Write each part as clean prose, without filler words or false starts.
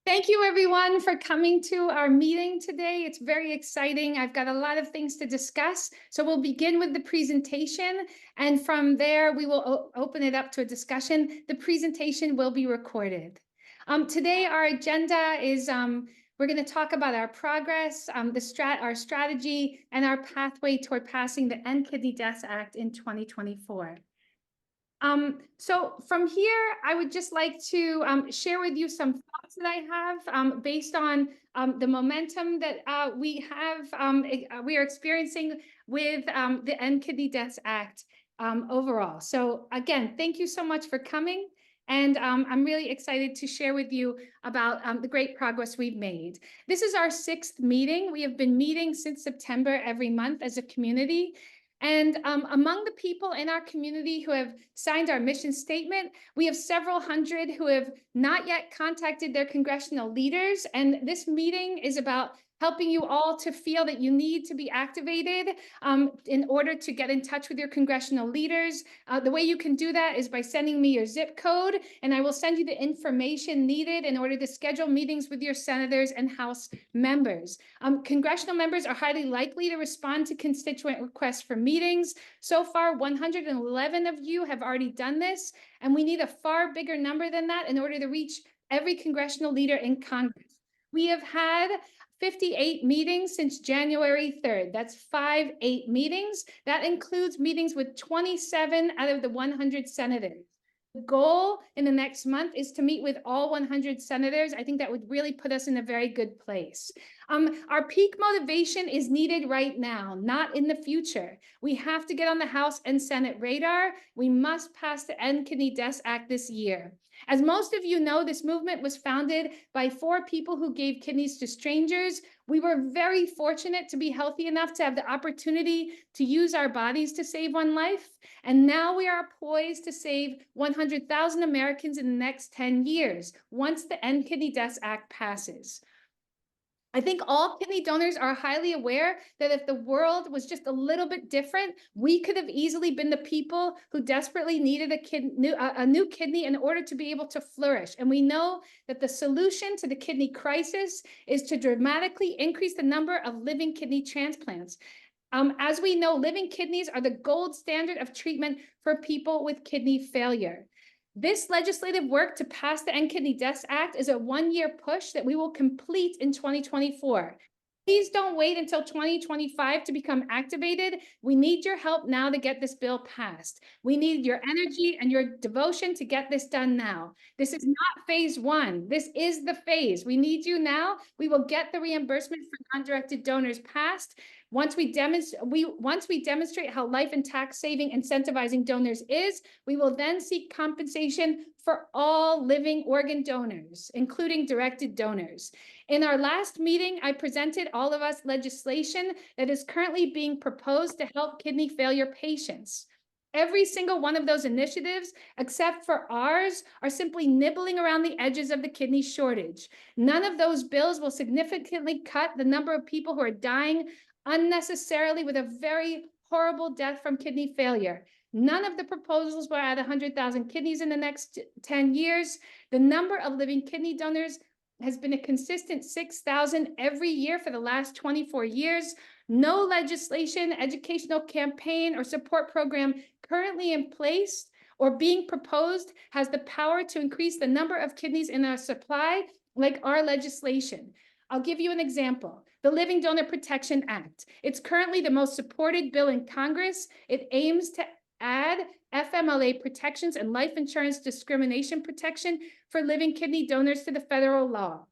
Thank you, everyone, for coming to our meeting today. It's very exciting. I've got a lot of things to discuss. So we'll begin with the presentation, and from there, we will open it up to a discussion. The presentation will be recorded. Today, our agenda is we're going to talk about our progress, our strategy, and our pathway toward passing the End Kidney Death Act in 2024. So from here, I would just like to share with you some thoughts that I have based on the momentum that we are experiencing with the End Kidney Deaths Act overall. So again, thank you so much for coming. And I'm really excited to share with you about the great progress we've made. This is our 6th meeting. We have been meeting since September every month as a community. And among the people in our community who have signed our mission statement, we have several hundred who have not yet contacted their congressional leaders. And this meeting is about helping you all to feel that you need to be activated in order to get in touch with your congressional leaders. The way you can do that is by sending me your zip code, and I will send you the information needed in order to schedule meetings with your senators and House members. Congressional members are highly likely to respond to constituent requests for meetings. So far, 111 of you have already done this, and we need a far bigger number than that in order to reach every congressional leader in Congress. We have had 58 meetings since January 3rd. That's 58 meetings. That includes meetings with 27 out of the 100 senators. The goal in the next month is to meet with all 100 senators. I think that would really put us in a very good place. Our peak motivation is needed right now, not in the future. We have to get on the House and Senate radar. We must pass the End Kidney Deaths Act this year. As most of you know, this movement was founded by 4 people who gave kidneys to strangers. We were very fortunate to be healthy enough to have the opportunity to use our bodies to save one life. And now we are poised to save 100,000 Americans in the next 10 years, once the End Kidney Deaths Act passes. I think all kidney donors are highly aware that if the world was just a little bit different, we could have easily been the people who desperately needed a new kidney in order to be able to flourish. And we know that the solution to the kidney crisis is to dramatically increase the number of living kidney transplants. As we know, living kidneys are the gold standard of treatment for people with kidney failure. This legislative work to pass the End Kidney Deaths Act is a 1-year push that we will complete in 2024. Please don't wait until 2025 to become activated. We need your help now to get this bill passed. We need your energy and your devotion to get this done now. This is not phase 1. This is the phase. We need you now. We will get the reimbursement for non-directed donors passed. Once we demonstrate how life and tax saving incentivizing donors is, we will then seek compensation for all living organ donors, including directed donors. In our last meeting, I presented all of us legislation that is currently being proposed to help kidney failure patients. Every single one of those initiatives, except for ours, are simply nibbling around the edges of the kidney shortage. None of those bills will significantly cut the number of people who are dying unnecessarily with a very horrible death from kidney failure. None of the proposals will add 100,000 kidneys in the next 10 years. The number of living kidney donors has been a consistent 6,000 every year for the last 24 years. No legislation, educational campaign, or support program currently in place or being proposed has the power to increase the number of kidneys in our supply like our legislation. I'll give you an example. The Living Donor Protection Act. It's currently the most supported bill in Congress. It aims to add FMLA protections and life insurance discrimination protection for living kidney donors to the federal law.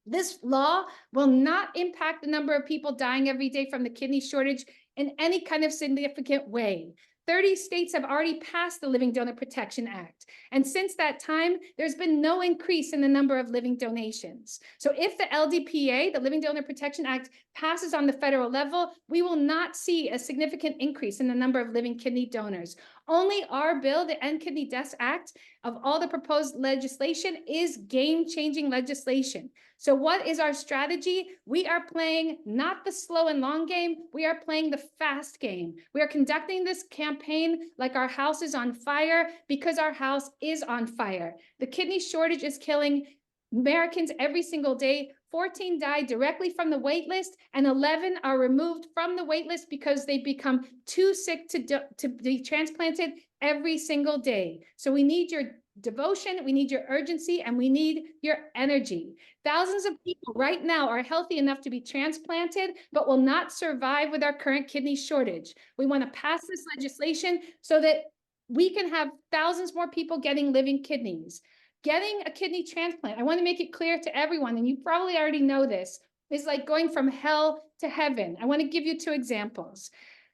This law will not impact the number of people dying every day from the kidney shortage in any kind of significant way. 30 states have already passed the Living Donor Protection Act. And since that time, there's been no increase in the number of living donations. So if the LDPA, the Living Donor Protection Act, passes on the federal level, we will not see a significant increase in the number of living kidney donors. Only our bill, the End Kidney Deaths Act, of all the proposed legislation, is game-changing legislation. So what is our strategy? We are playing not the slow and long game, we are playing the fast game. We are conducting this campaign like our house is on fire because our house is on fire. The kidney shortage is killing Americans every single day. 14 die directly from the wait list, and 11 are removed from the wait list because they become too sick to be transplanted every single day. So we need your devotion, we need your urgency, and we need your energy. Thousands of people right now are healthy enough to be transplanted, but will not survive with our current kidney shortage. We want to pass this legislation so that we can have thousands more people getting living kidneys. Getting a kidney transplant, I want to make it clear to everyone, and you probably already know this, is like going from hell to heaven. I want to give you 2 examples.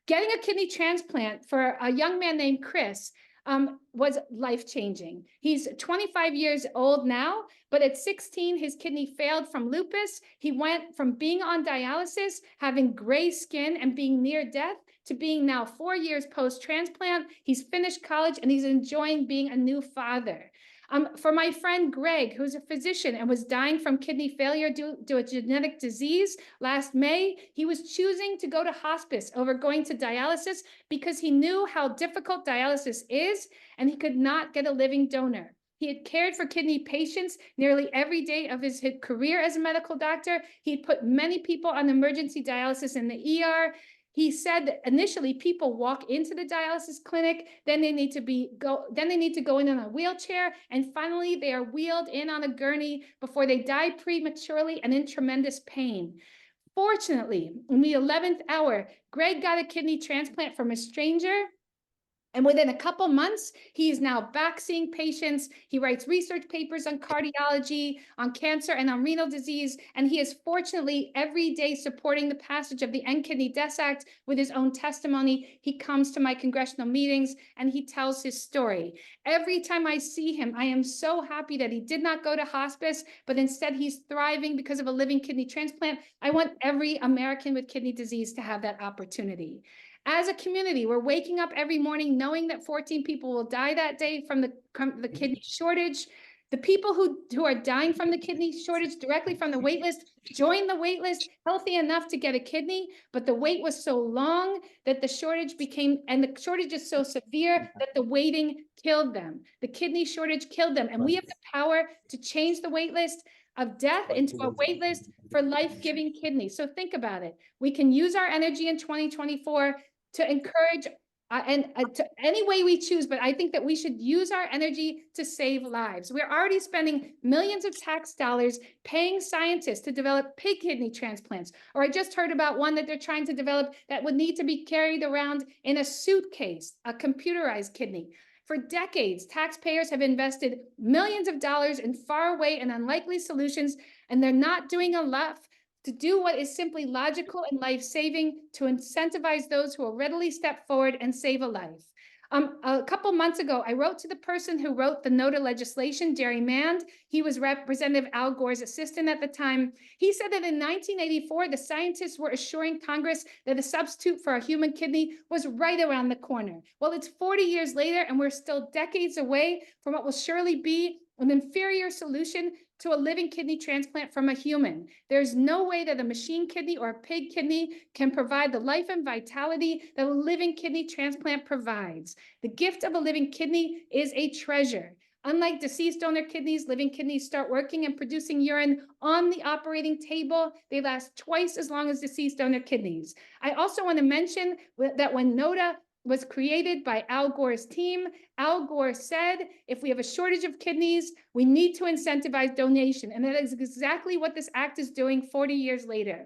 Getting a kidney transplant for a young man named Chris was life-changing. He's 25 years old now, but at 16, his kidney failed from lupus. He went from being on dialysis, having gray skin, and being near death, to being now 4 years post-transplant. He's finished college, and he's enjoying being a new father. For my friend Greg, who's a physician and was dying from kidney failure due to a genetic disease last May, he was choosing to go to hospice over going to dialysis because he knew how difficult dialysis is, and he could not get a living donor. He had cared for kidney patients nearly every day of his career as a medical doctor. He'd put many people on emergency dialysis in the ER. He said that initially people walk into the dialysis clinic, then they need to go in on a wheelchair, and finally they are wheeled in on a gurney before they die prematurely and in tremendous pain. Fortunately, in the 11th hour, Greg got a kidney transplant from a stranger. And within a couple months, he is now back seeing patients. He writes research papers on cardiology, on cancer, and on renal disease. And he is fortunately every day supporting the passage of the End Kidney Deaths Act with his own testimony. He comes to my congressional meetings and he tells his story. Every time I see him, I am so happy that he did not go to hospice, but instead he's thriving because of a living kidney transplant. I want every American with kidney disease to have that opportunity. As a community, we're waking up every morning knowing that 14 people will die that day from the kidney shortage. The people who are dying from the kidney shortage directly from the wait list joined the wait list healthy enough to get a kidney, but the wait was so long that the shortage is so severe that the waiting killed them. The kidney shortage killed them, and we have the power to change the wait list of death into a wait list for life-giving kidneys. So think about it. We can use our energy in 2024 to encourage to any way we choose, but I think that we should use our energy to save lives. We're already spending millions of tax dollars paying scientists to develop pig kidney transplants. Or I just heard about one that they're trying to develop that would need to be carried around in a suitcase, a computerized kidney. For decades, taxpayers have invested millions of dollars in faraway and unlikely solutions, and they're not doing enough to do what is simply logical and life-saving to incentivize those who will readily step forward and save a life. A couple months ago, I wrote to the person who wrote the NOTA legislation, Jerry Mand. He was Representative Al Gore's assistant at the time. He said that in 1984, the scientists were assuring Congress that a substitute for a human kidney was right around the corner. Well, it's 40 years later, and we're still decades away from what will surely be an inferior solution to a living kidney transplant from a human. There's no way that a machine kidney or a pig kidney can provide the life and vitality that a living kidney transplant provides. The gift of a living kidney is a treasure. Unlike deceased donor kidneys, living kidneys start working and producing urine on the operating table. They last twice as long as deceased donor kidneys. I also want to mention that when NOTA was created by Al Gore's team, Al Gore said, if we have a shortage of kidneys, we need to incentivize donation. And that is exactly what this act is doing 40 years later.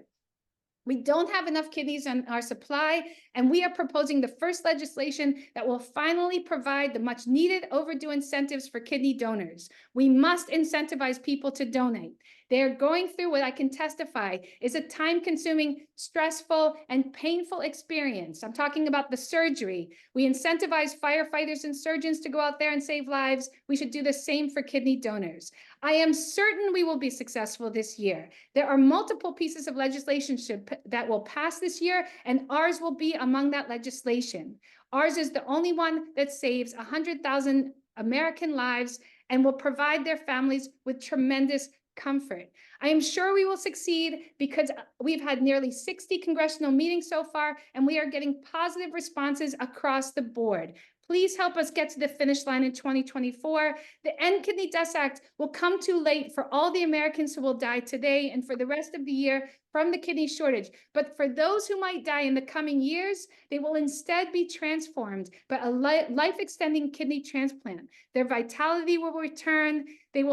We don't have enough kidneys in our supply, and we are proposing the first legislation that will finally provide the much needed overdue incentives for kidney donors. We must incentivize people to donate. They are going through what I can testify is a time-consuming, stressful, and painful experience. I'm talking about the surgery. We incentivize firefighters and surgeons to go out there and save lives. We should do the same for kidney donors. I am certain we will be successful this year. There are multiple pieces of legislation that will pass this year, and ours will be among that legislation. Ours is the only one that saves 100,000 American lives and will provide their families with tremendous comfort. I am sure we will succeed because we've had nearly 60 congressional meetings so far, and we are getting positive responses across the board. Please help us get to the finish line in 2024. The End Kidney Deaths Act will come too late for all the Americans who will die today and for the rest of the year from the kidney shortage. But for those who might die in the coming years, they will instead be transformed by a life-extending kidney transplant. Their vitality will return. They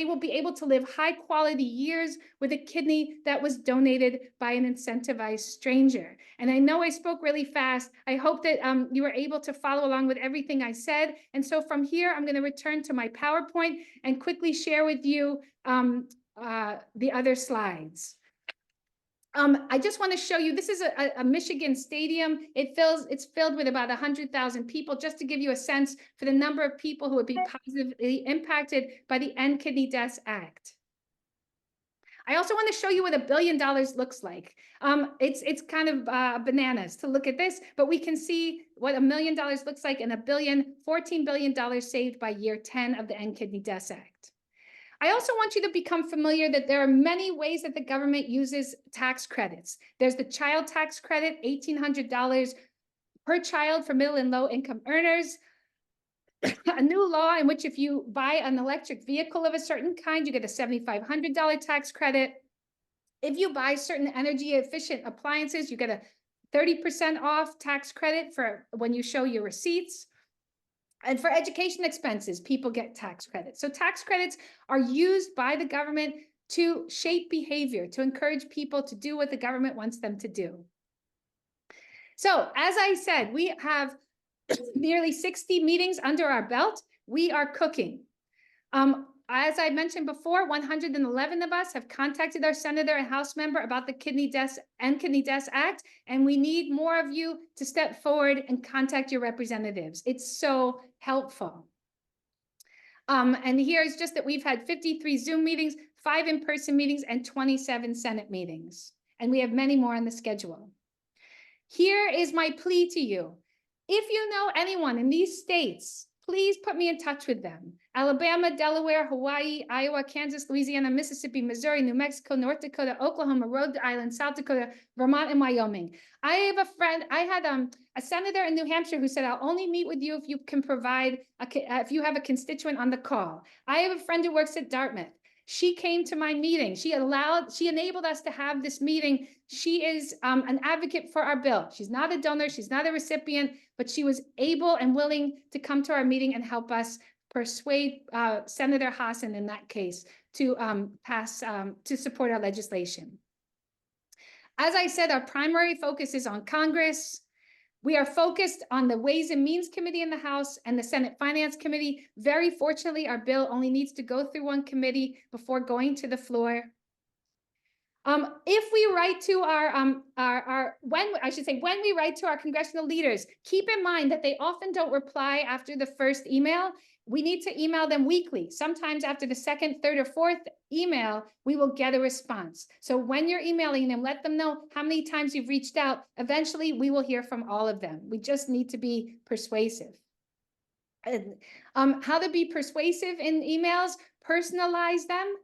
will be able to live high-quality years with a kidney that was donated by an incentivized stranger. And I know I spoke really fast. I hope that you were able to follow along with everything I said. And so from here, I'm going to return to my PowerPoint and quickly share with you the other slides. I just want to show you, this is a Michigan stadium. It's filled with about 100,000 people, just to give you a sense for the number of people who would be positively impacted by the End Kidney Deaths Act. I also want to show you what $1 billion looks like. It's kind of bananas to look at this, but we can see what $1 million looks like, and $14 billion saved by year 10 of the End Kidney Deaths Act. I also want you to become familiar that there are many ways that the government uses tax credits. There's the child tax credit, $1,800 per child for middle and low income earners. A new law in which if you buy an electric vehicle of a certain kind, you get a $7,500 tax credit. If you buy certain energy efficient appliances, you get a 30% off tax credit for when you show your receipts. And for education expenses, people get tax credits. So tax credits are used by the government to shape behavior, to encourage people to do what the government wants them to do. So as I said, we have nearly 60 meetings under our belt. We are cooking. As I mentioned before, 111 of us have contacted our senator and House member about the End Kidney Deaths Act, and we need more of you to step forward and contact your representatives. It's so helpful. And here's just that we've had 53 Zoom meetings, 5 in-person meetings, and 27 Senate meetings. And we have many more on the schedule. Here is my plea to you. If you know anyone in these states, please put me in touch with them. Alabama, Delaware, Hawaii, Iowa, Kansas, Louisiana, Mississippi, Missouri, New Mexico, North Dakota, Oklahoma, Rhode Island, South Dakota, Vermont, and Wyoming. I have a friend, I had a senator in New Hampshire who said, I'll only meet with you if you can provide, if you have a constituent on the call. I have a friend who works at Dartmouth. She came to my meeting. She enabled us to have this meeting. She is an advocate for our bill. She's not a donor, she's not a recipient, but she was able and willing to come to our meeting and help us persuade Senator Hassan in that case to to support our legislation. As I said, our primary focus is on Congress. We are focused on the Ways and Means Committee in the House and the Senate Finance Committee. Very fortunately, our bill only needs to go through one committee before going to the floor. If we write to when we write to our congressional leaders, keep in mind that they often don't reply after the first email. We need to email them weekly. Sometimes after the second, third, or fourth email, we will get a response. So when you're emailing them, let them know how many times you've reached out. Eventually, we will hear from all of them. We just need to be persuasive. How to be persuasive in emails, personalize them.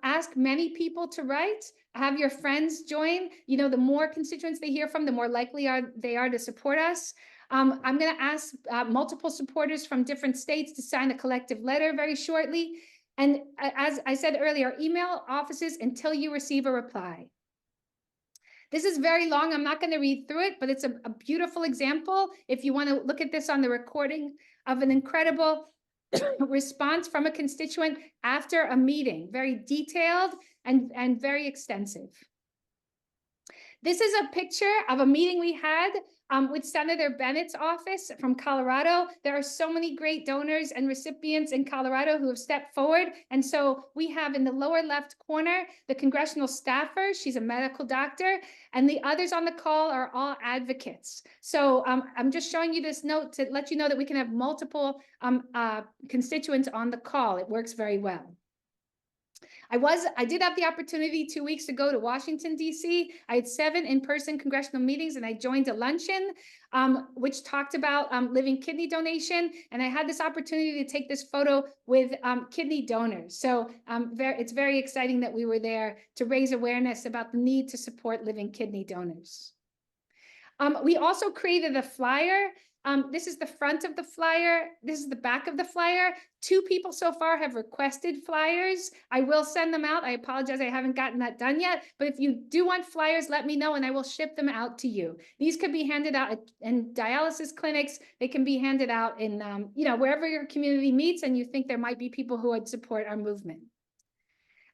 Ask many people to write. Have your friends join. You know, the more constituents they hear from, the more likely they are to support us. I'm going to ask multiple supporters from different states to sign a collective letter very shortly. And as I said earlier, email offices until you receive a reply. This is very long. I'm not going to read through it, but it's a beautiful example. If you want to look at this on the recording of an incredible response from a constituent after a meeting, very detailed and very extensive. This is a picture of a meeting we had with Senator Bennett's office from Colorado. There are so many great donors and recipients in Colorado who have stepped forward. And so we have in the lower left corner, the congressional staffer, she's a medical doctor, and the others on the call are all advocates. So I'm just showing you this note to let you know that we can have multiple constituents on the call. It works very well. I did have the opportunity 2 weeks ago to Washington, D.C. I had 7 in-person congressional meetings, and I joined a luncheon which talked about living kidney donation. And I had this opportunity to take this photo with kidney donors. So it's very exciting that we were there to raise awareness about the need to support living kidney donors. We also created a flyer This is the front of the flyer. This is the back of the flyer. 2 people so far have requested flyers. I will send them out. I apologize, I haven't gotten that done yet. But if you do want flyers, let me know and I will ship them out to you. These could be handed out in dialysis clinics. They can be handed out in, wherever your community meets and you think there might be people who would support our movement.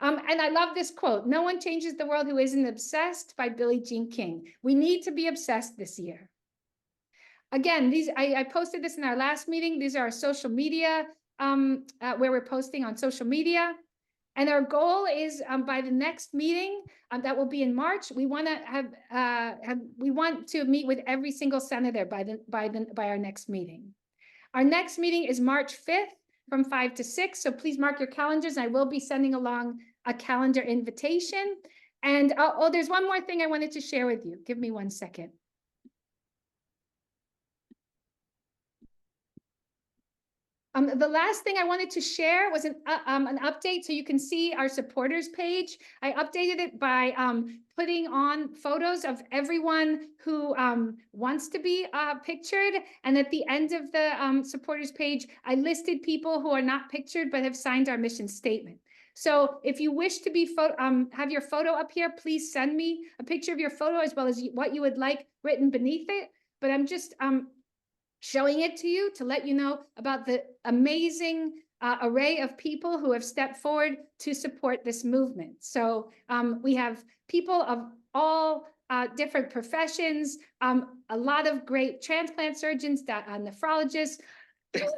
And I love this quote: "No one changes the world who isn't obsessed," by Billie Jean King. We need to be obsessed this year. Again, I posted this in our last meeting. These are our social media, where we're posting on social media. And our goal is by the next meeting that will be in March, we want to meet with every single senator by our next meeting. Our next meeting is March 5th from 5 to 6. So please mark your calendars. I will be sending along a calendar invitation. And there's one more thing I wanted to share with you. Give me 1 second. The last thing I wanted to share was an update, so you can see our supporters page. I updated it by putting on photos of everyone who wants to be pictured. And at the end of the supporters page, I listed people who are not pictured but have signed our mission statement. So if you wish to be have your photo up here, please send me a picture of your photo as well as what you would like written beneath it. But I'm just showing it to you to let you know about the amazing array of people who have stepped forward to support this movement. So we have people of all different professions, a lot of great transplant surgeons, nephrologists,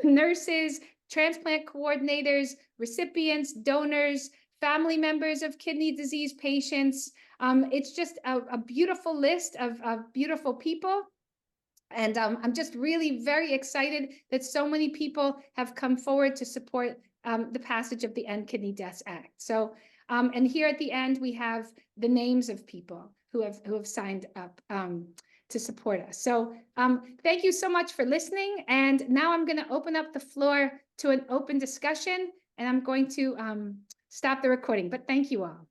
nurses, transplant coordinators, recipients, donors, family members of kidney disease patients. It's just a beautiful list of beautiful people. And I'm just really very excited that so many people have come forward to support the passage of the End Kidney Deaths Act. So, and here at the end, we have the names of people who have signed up to support us. So thank you so much for listening. And now I'm going to open up the floor to an open discussion, and I'm going to stop the recording. But thank you all.